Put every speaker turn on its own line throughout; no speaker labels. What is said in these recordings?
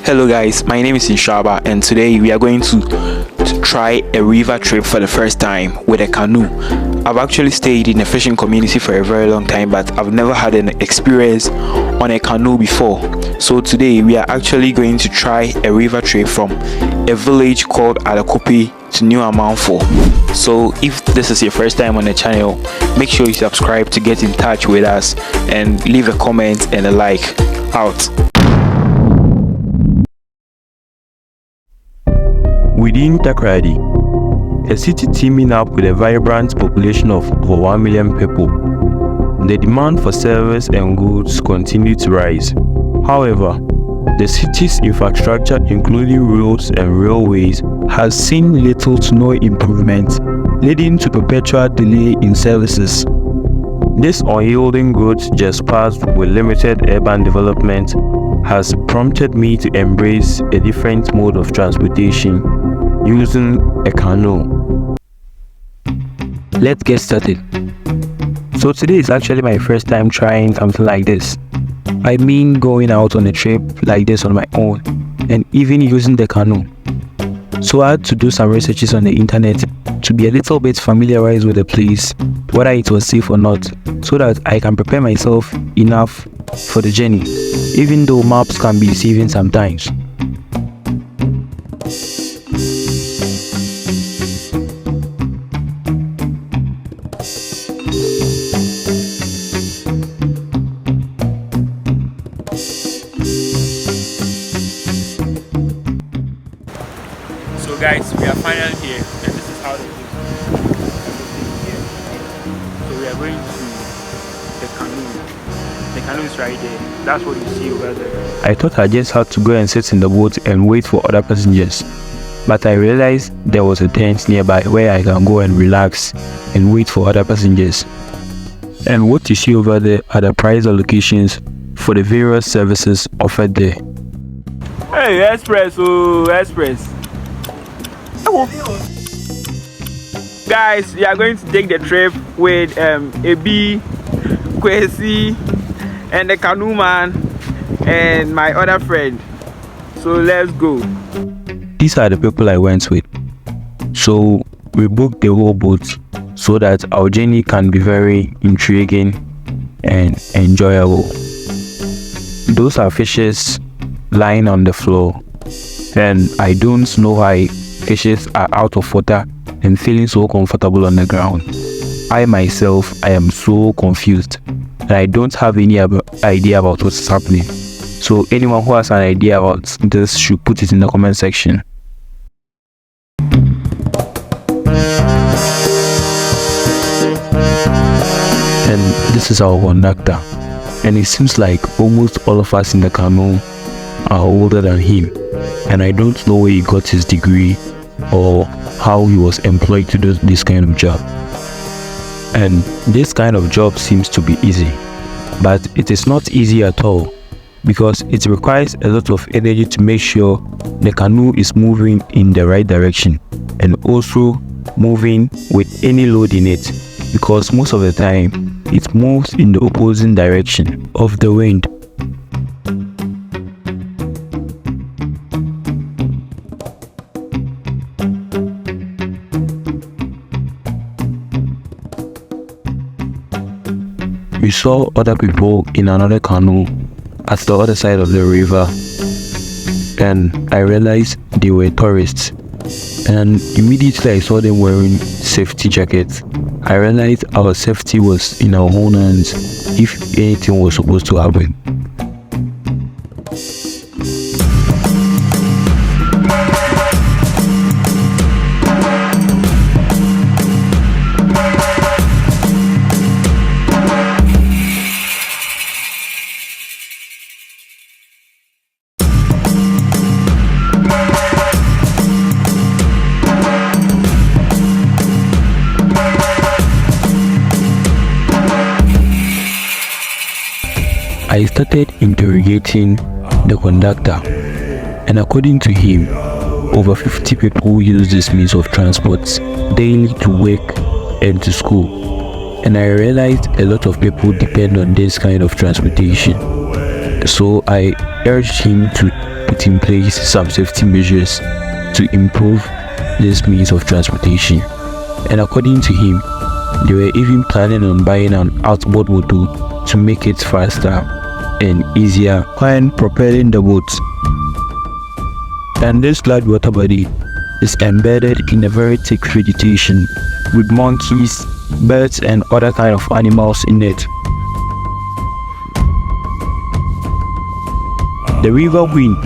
Hello guys, my name is Inshaba and today we are going to try a river trip for the first time with a canoe. I've actually stayed in a fishing community for a very long time, but I've never had an experience on a canoe before. So today we are actually going to try a river trip from a village called Adakopi to New Amanfo. So if this is your first time on the channel, make sure you subscribe to get in touch with us and leave a comment and a like. Out.
Within Takrady, a city teeming up with a vibrant population of over 1 million people, the demand for service and goods continue to rise. However, the city's infrastructure, including roads and railways, has seen little to no improvement, leading to perpetual delay in services. This unyielding growth, just passed with limited urban development, has prompted me to embrace a different mode of transportation, using a canoe. Let's get started. So today is actually my first time trying something like this. I mean going out on a trip like this on my own and even using the canoe. So I had to do some researches on the internet to be a little bit familiarized with the place, whether it was safe or not, so that I can prepare myself enough for the journey, even though maps can be deceiving sometimes.
So guys, we are finally here and this is how the here. So we are going to the canoe. The canoe is right there. That's what you see over there.
I thought I just had to go and sit in the boat and wait for other passengers, but I realized there was a tent nearby where I can go and relax and wait for other passengers. And what you see over there are the price allocations for the various services offered there.
Hey, Express, oh, Express. Guys, we are going to take the trip with Ebi, Kwesi, and the canoe man, and my other friend. So let's go.
These are the people I went with. So we booked the whole boat so that our journey can be very intriguing and enjoyable. Those are fishes lying on the floor, and I don't know why fishes are out of water and feeling so comfortable on the ground. I myself, I am so confused and I don't have any idea about what's happening. So anyone who has an idea about this should put it in the comment section. And this is our conductor, and it seems like almost all of us in the canoe are older than him, and I don't know where he got his degree or how he was employed to do this kind of job. And this kind of job seems to be easy, but it is not easy at all, because it requires a lot of energy to make sure the canoe is moving in the right direction and also moving with any load in it, because most of the time it moves in the opposing direction of the wind. We saw other people in another canoe at the other side of the river, and I realized they were tourists, and immediately I saw them wearing safety jackets. I realized our safety was in our own hands if anything was supposed to happen. I started interrogating the conductor, and according to him, over 50 people use this means of transport daily to work and to school, and I realized a lot of people depend on this kind of transportation. So I urged him to put in place some safety measures to improve this means of transportation. And according to him, they were even planning on buying an outboard motor to make it faster and easier when propelling the boat. And this large water body is embedded in a very thick vegetation with monkeys, birds and other kind of animals in it. The River Wind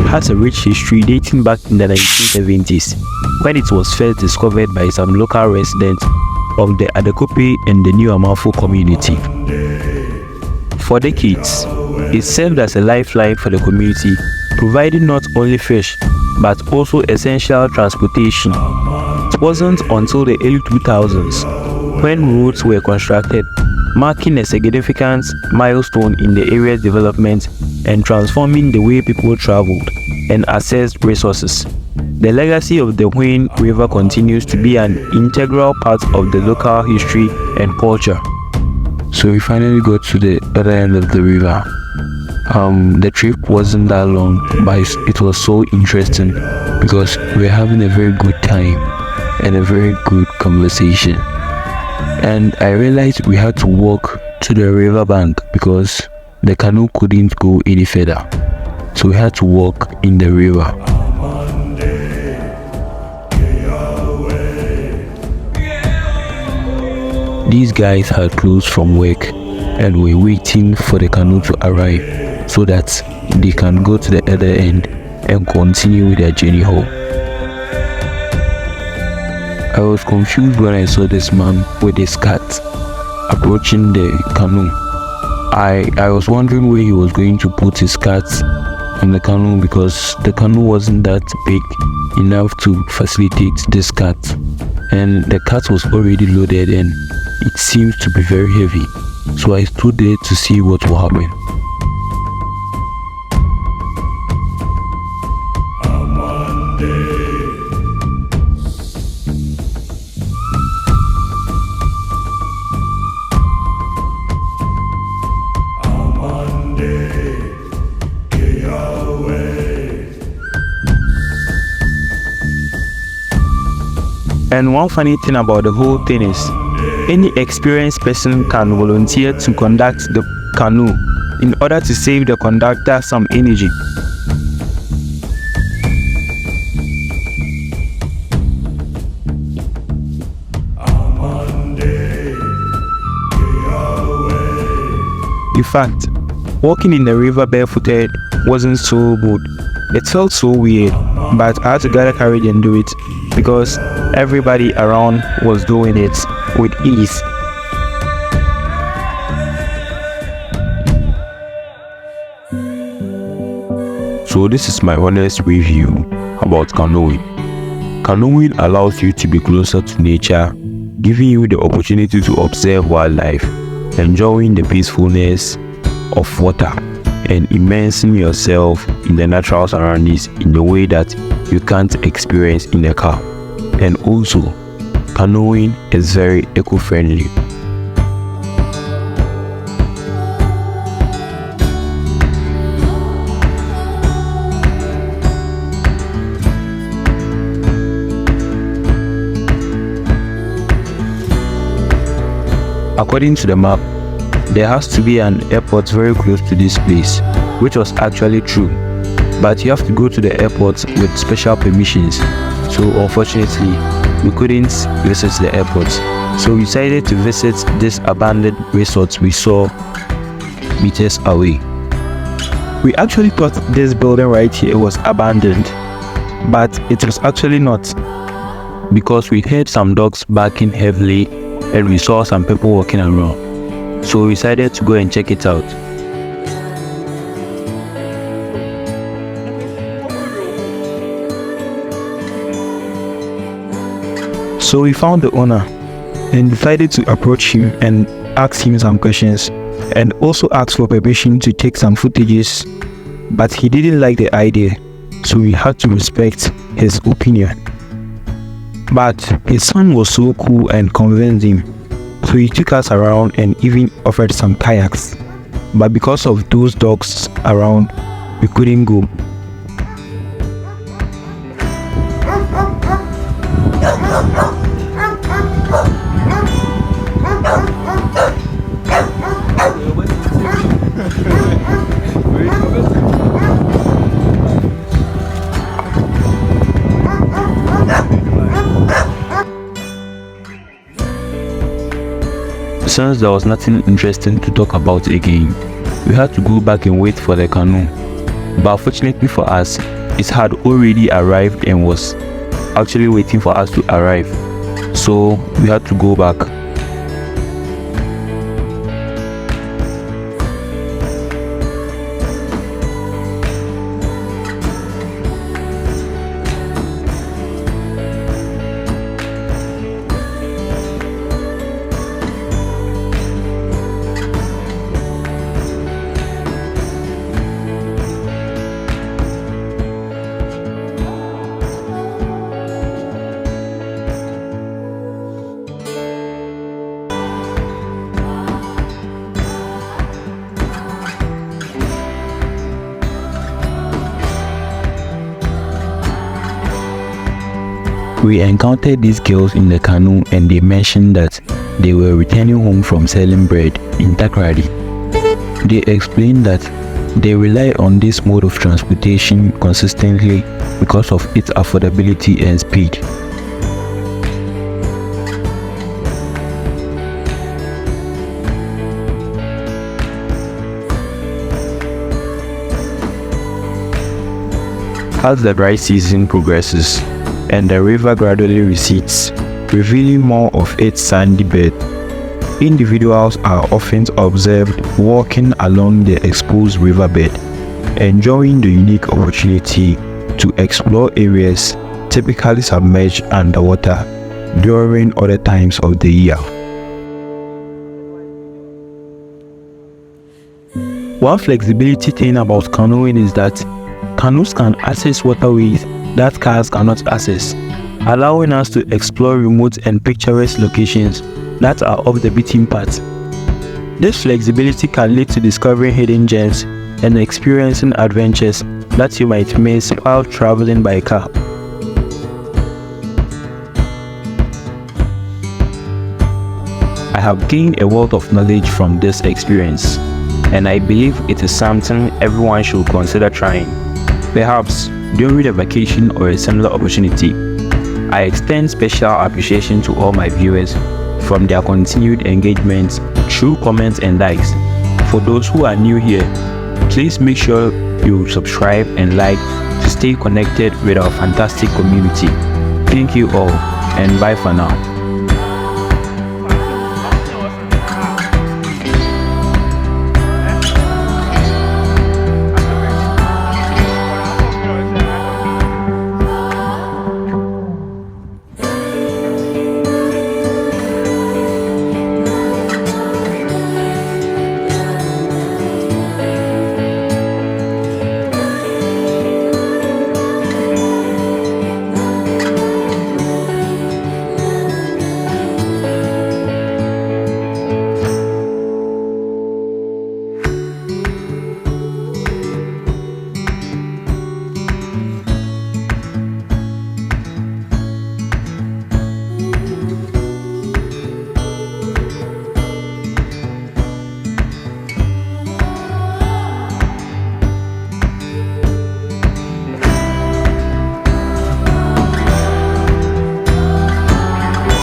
has a rich history dating back in the 1970s, when it was first discovered by some local residents of the Adekope and the New Amalfo community. For decades, it served as a lifeline for the community, providing not only fish but also essential transportation. It wasn't until the early 2000s when roads were constructed, marking a significant milestone in the area's development and transforming the way people traveled and accessed resources. The legacy of the Wind River continues to be an integral part of the local history and culture. So we finally got to the other end of the river. The trip wasn't that long, but it was so interesting because we were having a very good time and a very good conversation. And I realized we had to walk to the riverbank because the canoe couldn't go any further. So we had to walk in the river. These guys had closed from work and were waiting for the canoe to arrive so that they can go to the other end and continue their journey home. I was confused when I saw this man with his cat approaching the canoe. I was wondering where he was going to put his cat on the canoe because the canoe wasn't that big enough to facilitate this cat, and the cat was already loaded and it seems to be very heavy. So I stood there to see what will happen.
And one funny thing about the whole thing is, any experienced person can volunteer to conduct the canoe in order to save the conductor some energy. In fact, walking in the river barefooted wasn't so good. It felt so weird, but I had to gather courage and do it because everybody around was doing it with ease.
So this is my honest review about canoeing. Canoeing allows you to be closer to nature, giving you the opportunity to observe wildlife, enjoying the peacefulness of water, and immersing yourself in the natural surroundings in a way that you can't experience in a car. And also, canoeing is very eco-friendly. According to the map, there has to be an airport very close to this place, which was actually true, but you have to go to the airport with special permissions. So unfortunately, we couldn't visit the airport. So we decided to visit this abandoned resort we saw meters away. We actually thought this building right here was abandoned, but it was actually not, because we heard some dogs barking heavily and we saw some people walking around. So we decided to go and check it out.
So we found the owner and decided to approach him and ask him some questions, and also ask for permission to take some footages, but he didn't like the idea, so we had to respect his opinion. But his son was so cool and convinced him, so he took us around and even offered some kayaks, but because of those dogs around, we couldn't go.
since there was nothing interesting to talk about again, we had to go back and wait for the canoe. But fortunately for us, it had already arrived and was actually waiting for us to arrive. So we had to go back. We encountered these girls in the canoe and they mentioned that they were returning home from selling bread in Takrady. They explained that they rely on this mode of transportation consistently because of its affordability and speed. As the dry season progresses and the river gradually recedes, revealing more of its sandy bed, individuals are often observed walking along the exposed riverbed, enjoying the unique opportunity to explore areas typically submerged underwater during other times of the year. One flexibility thing about canoeing is that canoes can access waterways that cars cannot access, allowing us to explore remote and picturesque locations that are off the beaten path. This flexibility can lead to discovering hidden gems and experiencing adventures that you might miss while traveling by car. I have gained a wealth of knowledge from this experience, and I believe it is something everyone should consider trying, perhaps during a vacation or a similar opportunity. I extend special appreciation to all my viewers from their continued engagement through comments and likes. For those who are new here, please make sure you subscribe and like to stay connected with our fantastic community. Thank you all, and bye for now.